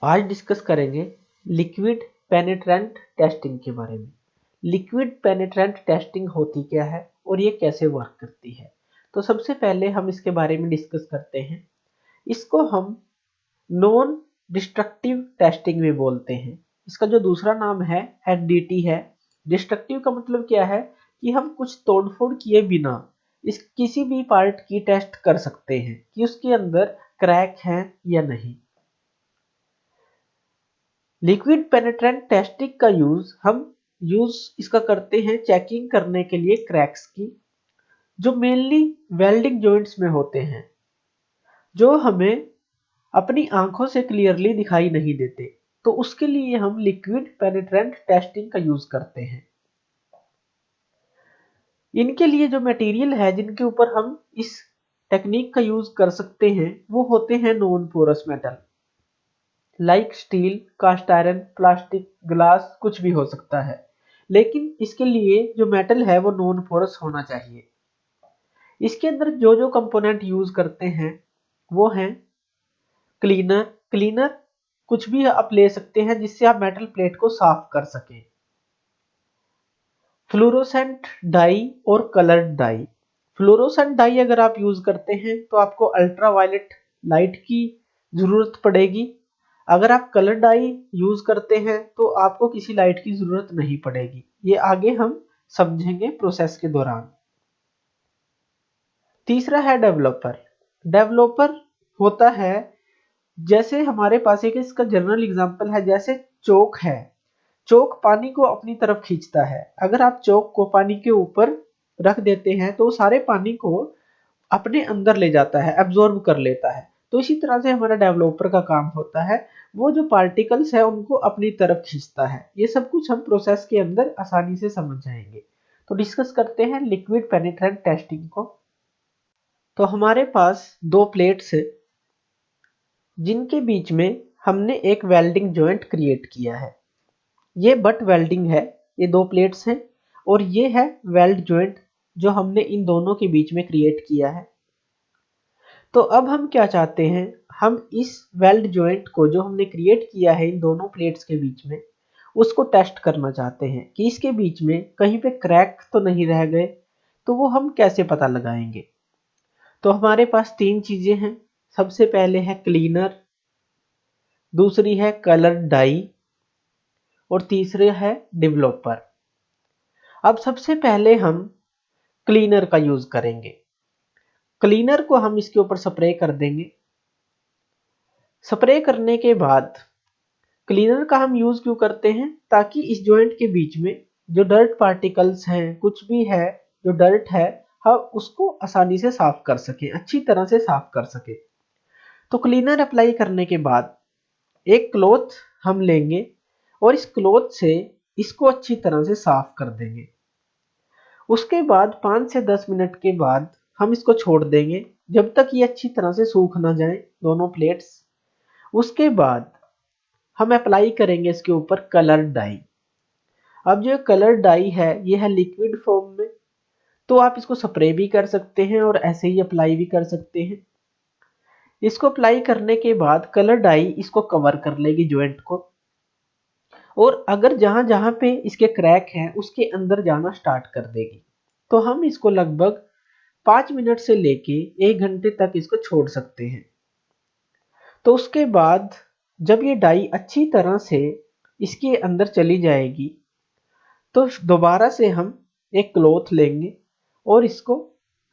आज डिस्कस करेंगे liquid penetrant testing के बारे में। लिक्विड पेनिट्रेंट टेस्टिंग होती क्या है और ये कैसे वर्क करती है। तो सबसे पहले हम इसके बारे में डिस्कस करते हैं। इसको हम नॉन डिस्ट्रक्टिव टेस्टिंग में बोलते हैं। इसका जो दूसरा नाम है एनडीटी है। डिस्ट्रक्टिव का मतलब क्या है कि हम कुछ तोड़फोड़ किए बिना इस किसी भी पार्ट की टेस्ट कर सकते हैं कि उसके अंदर क्रैक है या नहीं। लिक्विड पेनिट्रेंट टेस्टिंग का हम यूज इसका करते हैं चेकिंग करने के लिए क्रैक्स की, जो मेनली वेल्डिंग जॉइंट्स में होते हैं, जो हमें अपनी आंखों से क्लियरली दिखाई नहीं देते। तो उसके लिए हम लिक्विड पेनिट्रेंट टेस्टिंग का यूज करते हैं। इनके लिए जो मटेरियल है जिनके ऊपर हम इस टेक्निक का यूज कर सकते हैं वो होते हैं non porous metal, like steel, cast iron, plastic, glass, कुछ भी हो सकता है। लेकिन इसके लिए जो मेटल है वो नॉन पोरस होना चाहिए। इसके अंदर जो जो कंपोनेंट यूज करते हैं वो हैं क्लीनर। क्लीनर कुछ भी आप ले सकते हैं जिससे आप मेटल प्लेट को साफ कर सकें। फ्लोरोसेंट डाई और कलर्ड डाई। फ्लोरोसेंट डाई अगर आप यूज करते हैं तो आपको अल्ट्रावायलेट लाइट की जरूरत पड़ेगी। अगर आप कलर डाई यूज करते हैं तो आपको किसी लाइट की जरूरत नहीं पड़ेगी। ये आगे हम समझेंगे प्रोसेस के दौरान। तीसरा है डेवलपर। डेवलपर होता है, जैसे हमारे पास एक इसका जनरल एग्जांपल है, जैसे चोक है। चोक पानी को अपनी तरफ खींचता है। अगर आप चोक को पानी के ऊपर रख देते हैं तो सारे पानी को अपने अंदर ले जाता है, एब्जॉर्ब कर लेता है। तो इसी तरह से हमारा डेवलपर का काम होता है, वो जो पार्टिकल्स है उनको अपनी तरफ खींचता है। ये सब कुछ हम प्रोसेस के अंदर आसानी से समझ जाएंगे। तो डिस्कस करते हैं लिक्विड पेनिट्रेंट टेस्टिंग को। तो हमारे पास दो प्लेट्स है जिनके बीच में हमने एक वेल्डिंग जॉइंट क्रिएट किया है। ये बट वेल्डिंग है, ये दो प्लेट्स हैं और ये है वेल्ड जॉइंट जो हमने इन दोनों के बीच में क्रिएट किया है। तो अब हम क्या चाहते हैं, हम इस वेल्ड जॉइंट को जो हमने क्रिएट किया है इन दोनों प्लेट्स के बीच में, उसको टेस्ट करना चाहते हैं कि इसके बीच में कहीं पे क्रैक तो नहीं रह गए। तो वो हम कैसे पता लगाएंगे। तो हमारे पास तीन चीजें हैं। सबसे पहले है क्लीनर, दूसरी है कलर डाई और तीसरे है डेवलपर। अब सबसे पहले हम क्लीनर का यूज करेंगे। क्लीनर को हम इसके ऊपर स्प्रे कर देंगे। स्प्रे करने के बाद क्लीनर का हम यूज क्यों करते हैं, ताकि इस जॉइंट के बीच में जो डर्ट पार्टिकल्स हैं, कुछ भी है जो डर्ट है, हम उसको आसानी से साफ कर सकें, अच्छी तरह से साफ कर सकें। तो क्लीनर अप्लाई करने के बाद एक क्लॉथ हम लेंगे और इस क्लॉथ से इसको अच्छी तरह से साफ कर देंगे। उसके बाद 5 से 10 मिनट के बाद हम इसको छोड़ देंगे, जब तक ये अच्छी तरह से सूख ना जाए दोनों प्लेट्स। उसके बाद हम अप्लाई करेंगे इसके ऊपर कलर डाई। अब जो कलर डाई है ये है लिक्विड फॉर्म में, तो आप इसको स्प्रे भी कर सकते हैं और ऐसे ही अप्लाई भी कर सकते हैं। इसको अप्लाई करने के बाद कलर डाई इसको कवर कर लेगी जॉइंट को, और अगर जहां जहां पे इसके क्रैक हैं उसके अंदर जाना स्टार्ट कर देगी। तो हम इसको लगभग 5 मिनट से लेके 1 घंटे तक इसको छोड़ सकते हैं। तो उसके बाद जब ये डाई अच्छी तरह से इसके अंदर चली जाएगी तो दोबारा से हम एक क्लॉथ लेंगे और इसको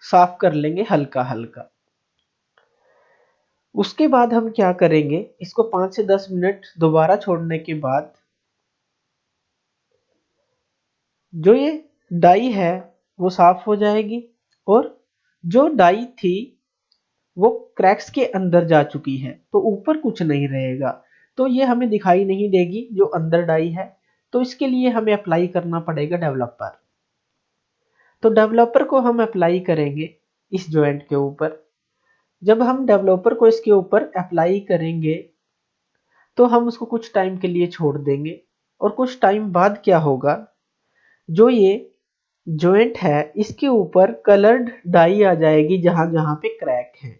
साफ कर लेंगे हल्का हल्का। उसके बाद हम क्या करेंगे, इसको 5 से 10 मिनट दोबारा छोड़ने के बाद जो ये डाई है वो साफ हो जाएगी, और जो डाई थी वो क्रैक्स के अंदर जा चुकी है, तो ऊपर कुछ नहीं रहेगा, तो ये हमें दिखाई नहीं देगी जो अंदर डाई है। तो इसके लिए हमें अप्लाई करना पड़ेगा डेवलपर। तो डेवलपर को हम अप्लाई करेंगे इस जॉइंट के ऊपर। जब हम डेवलपर को इसके ऊपर अप्लाई करेंगे तो हम उसको कुछ टाइम के लिए छोड़ देंगे, और कुछ टाइम बाद क्या होगा, जो ये जॉइंट है इसके ऊपर कलर्ड डाई आ जाएगी जहां जहां पे क्रैक है।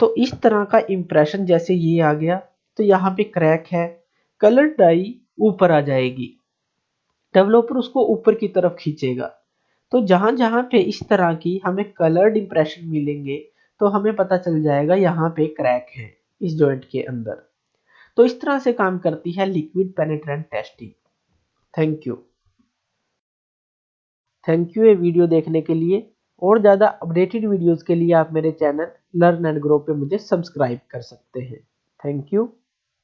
तो इस तरह का इंप्रेशन जैसे ये आ गया, तो यहाँ पे क्रैक है, कलर डाई ऊपर आ जाएगी, डेवलपर उसको ऊपर की तरफ खींचेगा। तो जहां जहां पे इस तरह की हमें कलर्ड इंप्रेशन मिलेंगे तो हमें पता चल जाएगा यहाँ पे क्रैक है इस जॉइंट के अंदर। तो इस तरह से काम करती है liquid penetrant testing. Thank you. Thank you ये वीडियो देखने के लिए। और ज़्यादा अपडेटेड वीडियोस के लिए आप मेरे चैनल लर्न एंड ग्रो पे मुझे सब्सक्राइब कर सकते हैं। Thank you.